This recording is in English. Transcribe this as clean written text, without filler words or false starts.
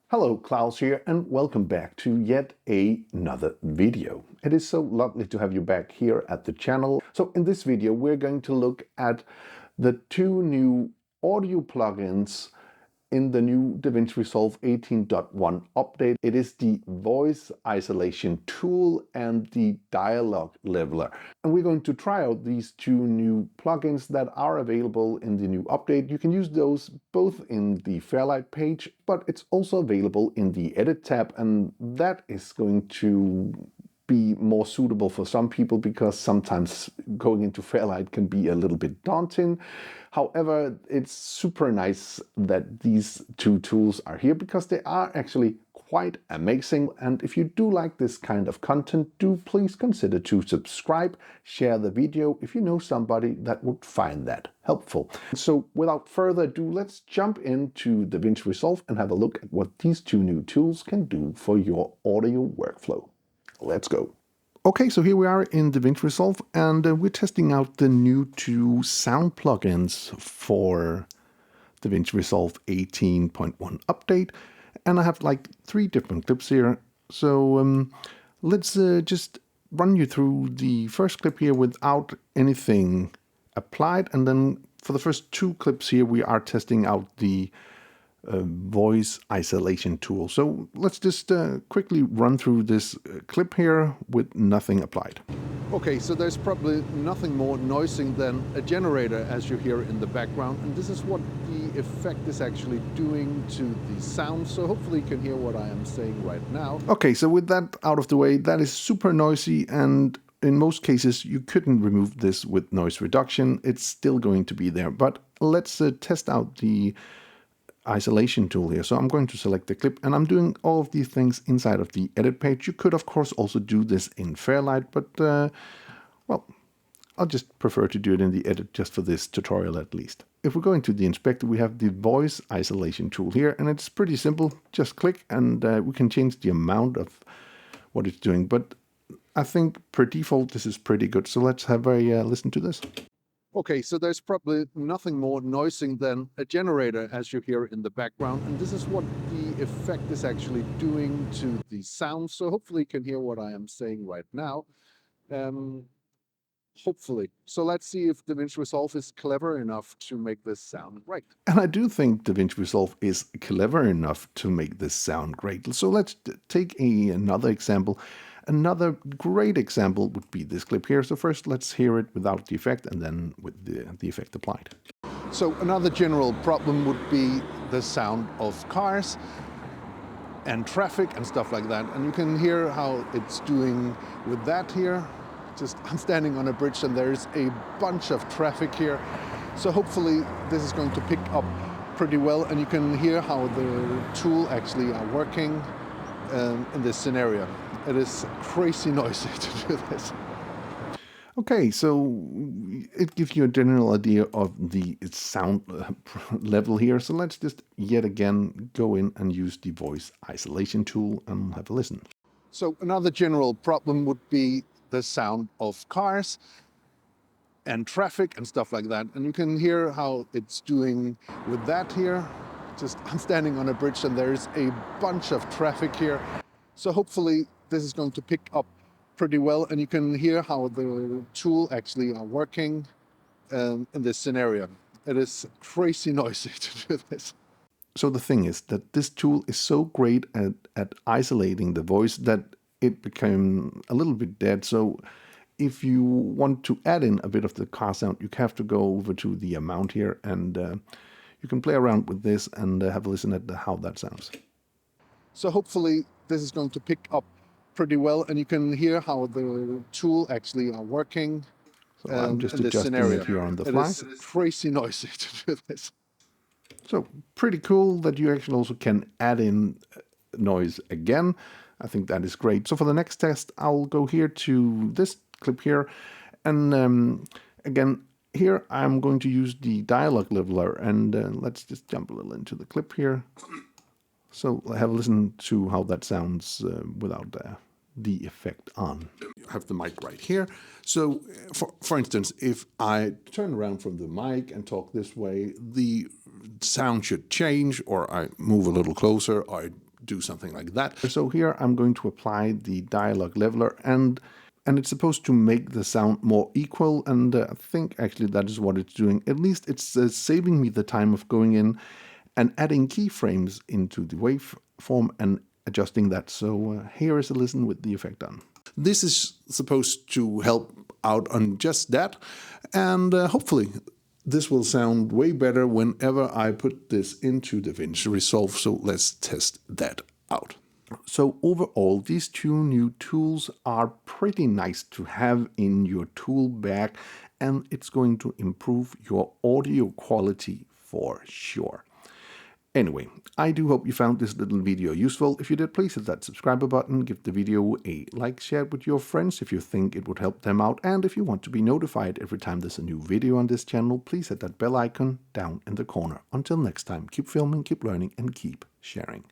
Hello, Klaus here, and welcome back to yet another video. It is so lovely to have you back here at the channel. So in this video, we're going to look at the two new audio plugins in the new DaVinci Resolve 18.1 update. It is the voice isolation tool and the dialogue leveler. And we're going to try out these two new plugins that are available in the new update. You can use those both in the Fairlight page, but it's also available in the Edit tab, and that is going to be more suitable for some people because sometimes going into Fairlight can be a little bit daunting. However, it's super nice that these two tools are here because they are actually quite amazing. And if you do like this kind of content, do please consider to subscribe, share the video if you know somebody that would find that helpful. So without further ado, let's jump into DaVinci Resolve and have a look at what these two new tools can do for your audio workflow. Let's go. Okay, so here we are in DaVinci Resolve, and we're testing out the new two sound plugins for DaVinci Resolve 18.1 update. And I have like 3 different clips here. So let's just run you through the first clip here without anything applied. And then for the first 2 clips here, we are testing out the voice isolation tool. So let's just quickly run through this clip here with nothing applied. Okay, so there's probably nothing more noisy than a generator as you hear in the background, and this is what the effect is actually doing to the sound, so hopefully you can hear what I am saying right now. Okay, so with that out of the way, that is super noisy, and in most cases you couldn't remove this with noise reduction. It's still going to be there, but let's test out the isolation tool here. So I'm going to select the clip, and I'm doing all of these things inside of the edit page. You could of course also do this in Fairlight, but well, I'll just prefer to do it in the edit just for this tutorial at least. If we go into the inspector, we have the voice isolation tool here, and it's pretty simple. Just click and we can change the amount of what it's doing, but I think per default this is pretty good. So let's have a listen to this. Okay, so there's probably nothing more noisy than a generator as you hear in the background, and this is what the effect is actually doing to the sound, so hopefully you can hear what I am saying right now. Hopefully. So let's see if DaVinci Resolve is clever enough to make this sound great. And I do think DaVinci Resolve is clever enough to make this sound great. So let's take another example. Another great example would be this clip here. So first let's hear it without the effect and then with the effect applied. So another general problem would be the sound of cars and traffic and stuff like that. And you can hear how it's doing with that here. I'm standing on a bridge and there's a bunch of traffic here. So hopefully this is going to pick up pretty well, and you can hear how the tool actually are working in this scenario. It is crazy noisy to do this. Okay, so it gives you a general idea of the sound level here. So let's just yet again go in and use the voice isolation tool and have a listen. So another general problem would be the sound of cars and traffic and stuff like that. And you can hear how it's doing with that here. I'm standing on a bridge and there's a bunch of traffic here. So hopefully this is going to pick up pretty well, and you can hear how the tool actually are working in this scenario. It is crazy noisy to do this. So the thing is that this tool is so great at isolating the voice that it became a little bit dead. So if you want to add in a bit of the car sound, you have to go over to the amount here, and you can play around with this and have a listen at how that sounds. So hopefully this is going to pick up pretty well, and you can hear how the tool actually are working. So I'm just adjusting it here on the fly. It is crazy noisy to do this. So pretty cool that you actually also can add in noise again. I think that is great. So for the next test, I'll go here to this clip here, and again here I'm going to use the dialogue leveler, and let's just jump a little into the clip here. So have a listen to how that sounds without the effect on. I have the mic right here. So for instance, if I turn around from the mic and talk this way, the sound should change, or I move a little closer, or I do something like that. So here I'm going to apply the dialogue leveler, and it's supposed to make the sound more equal, and I think actually that is what it's doing. At least it's saving me the time of going in and adding keyframes into the waveform and adjusting that. So here is a listen with the effect on. This is supposed to help out on just that, and hopefully this will sound way better whenever I put this into DaVinci Resolve. So let's test that out. So overall, these two new tools are pretty nice to have in your tool bag, and it's going to improve your audio quality for sure. Anyway, I do hope you found this little video useful. If you did, please hit that subscribe button, give the video a like, share it with your friends if you think it would help them out, and if you want to be notified every time there's a new video on this channel, please hit that bell icon down in the corner. Until next time, keep filming, keep learning, and keep sharing.